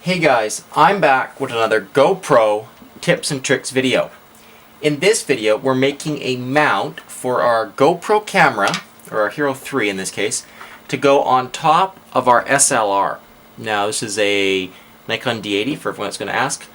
Hey guys, I'm back with another GoPro tips and tricks video. In this video, we're making a mount for our GoPro camera, or our Hero 3 in this case, to go on top of our SLR. Now this is a Nikon D80 for everyone that's going to ask.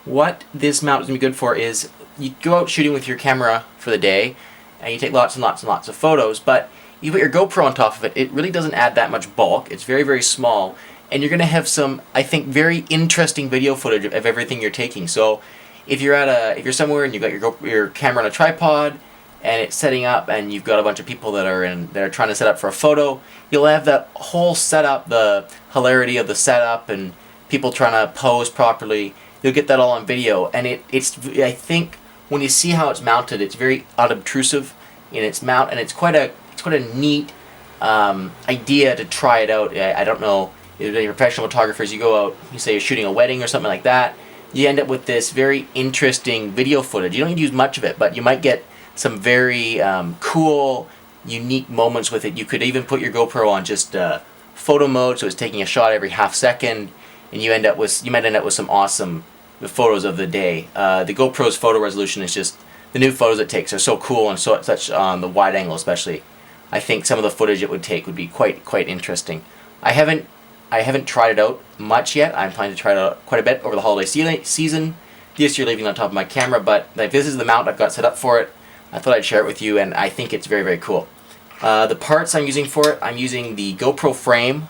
What this mount is going to be good for is you go out shooting with your camera for the day and you take lots and lots and lots of photos, but you put your GoPro on top of it, it really doesn't add that much bulk. It's very, very small. And you're going to have some, I think, very interesting video footage of everything you're taking. So if you're somewhere and you've got your camera on a tripod and it's setting up and you've got a bunch of people that are trying to set up for a photo, you'll have that whole setup, the hilarity of the setup and people trying to pose properly. You'll get that all on video, and it's I think when you see how it's mounted, it's very unobtrusive in its mount, and it's quite a neat idea to try it out. I don't know. If you're professional photographers, you go out, you say you're shooting a wedding or something like that, you end up with this very interesting video footage. You don't need to use much of it, but you might get some very cool, unique moments with it. You could even put your GoPro on just photo mode, so it's taking a shot every half second, and you might end up with some awesome photos of the day. The GoPro's photo resolution is just, the new photos it takes are so cool, and such on the wide angle especially. I think some of the footage it would take would be quite interesting. I haven't tried it out much yet. I'm planning to try it out quite a bit over the holiday season. This year leaving on top of my camera, but this is the mount I've got set up for it. I thought I'd share it with you, and I think it's very, very cool. The parts I'm using for it, I'm using the GoPro frame.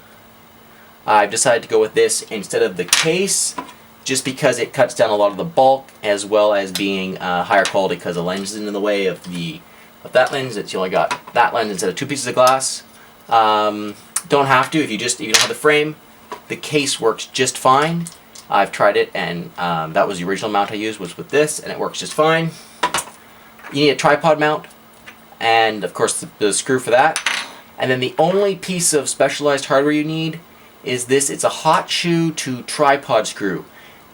I've decided to go with this instead of the case, just because it cuts down a lot of the bulk, as well as being higher quality because the lens is in the way of that lens. You only got that lens instead of two pieces of glass. Don't have to if you don't have the frame. The case works just fine. I've tried it, and that was the original mount I used, was with this, and it works just fine. You need a tripod mount, and of course the screw for that. And then the only piece of specialized hardware you need is this. It's a hot shoe to tripod screw.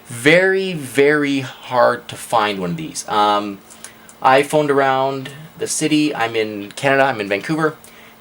Very, very hard to find one of these. I phoned around the city. I'm in Canada. I'm in Vancouver.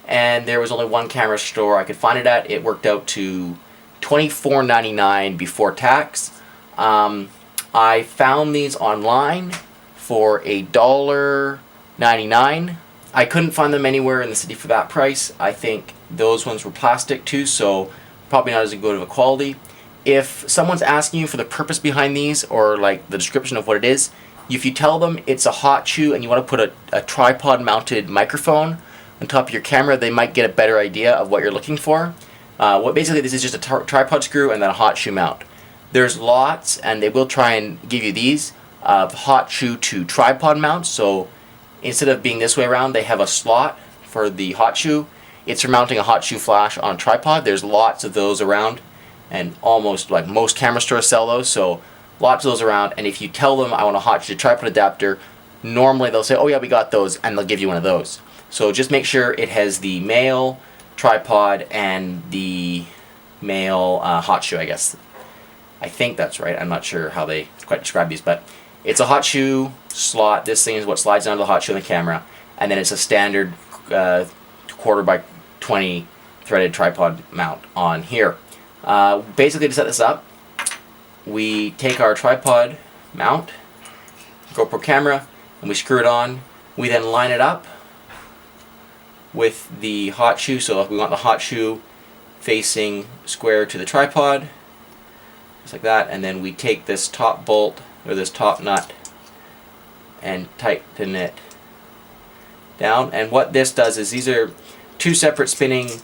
And there was only one camera store I could find it at. It worked out to $24.99 before tax. I found these online for $1.99. I couldn't find them anywhere in the city for that price. I think those ones were plastic too, so probably not as good of a quality. If someone's asking you for the purpose behind these, or like the description of what it is, if you tell them it's a hot shoe and you want to put a tripod mounted microphone on top of your camera, they might get a better idea of what you're looking for. Basically this is just a tripod screw and then a hot shoe mount. There's lots, and they will try and give you these hot shoe to tripod mounts. So instead of being this way around, they have a slot for the hot shoe. It's for mounting a hot shoe flash on a tripod. There's lots of those around, and almost like most camera stores sell those. So lots of those around, and if you tell them I want a hot shoe tripod adapter, normally they'll say, oh yeah, we got those, and they'll give you one of those. So just make sure it has the male tripod and the male hot shoe, I guess. I think that's right. I'm not sure how they quite describe these, but it's a hot shoe slot. This thing is what slides down to the hot shoe on the camera, and then it's a standard 1/4x20 threaded tripod mount on here. Basically, to set this up, we take our tripod mount, GoPro camera, and we screw it on. We then line it up with the hot shoe. So if we want the hot shoe facing square to the tripod, just like that, and then we take this top bolt, or this top nut, and tighten it down. And what this does is, these are two separate spinning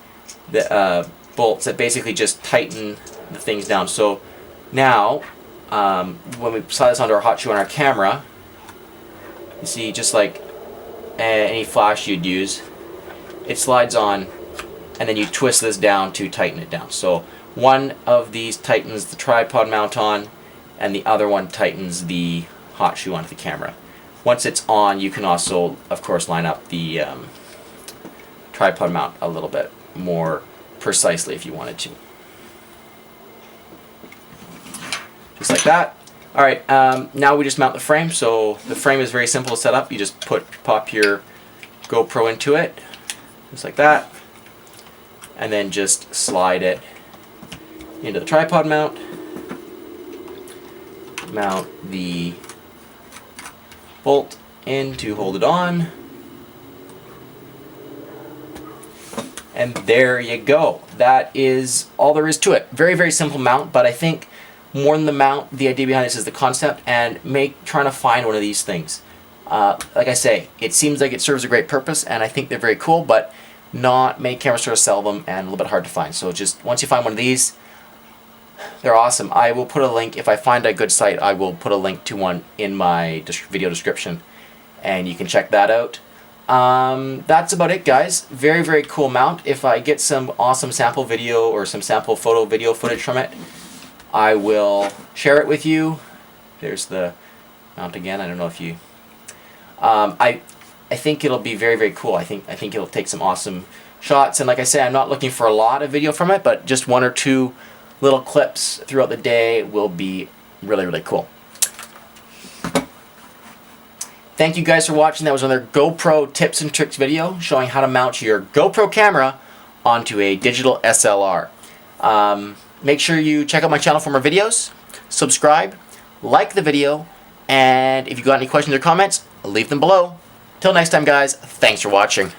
bolts that basically just tighten the things down. So now when we slide this onto our hot shoe on our camera, you see, just like any flash you'd use, it slides on, and then you twist this down to tighten it down. So one of these tightens the tripod mount on, and the other one tightens the hot shoe onto the camera. Once it's on, you can also, of course, line up the tripod mount a little bit more precisely if you wanted to. Just like that. Alright, now we just mount the frame. So the frame is very simple to set up. You just pop your GoPro into it, just like that, and then just slide it into the tripod mount, mount the bolt in to hold it on, and there you go. That is all there is to it. Very, very simple mount, but I think more than the mount, the idea behind this is the concept and trying to find one of these things. Like I say, it seems like it serves a great purpose, and I think they're very cool, but not many camera stores sell them, and a little bit hard to find. So just once you find one of these, they're awesome. I will put a link, if I find a good site, I will put a link to one in my video description, and you can check that out. That's about it, guys. Very, very cool mount. If I get some awesome sample video or some sample video footage from it, I will share it with you. There's the mount again. I don't know if you... I think it'll be very, very cool. I think it'll take some awesome shots. And like I say, I'm not looking for a lot of video from it, but just 1 or 2 little clips throughout the day will be really, really cool. Thank you guys for watching. That was another GoPro tips and tricks video showing how to mount your GoPro camera onto a digital SLR. Make sure you check out my channel for more videos, subscribe, like the video, and if you've got any questions or comments, leave them below. Till next time, guys, thanks for watching.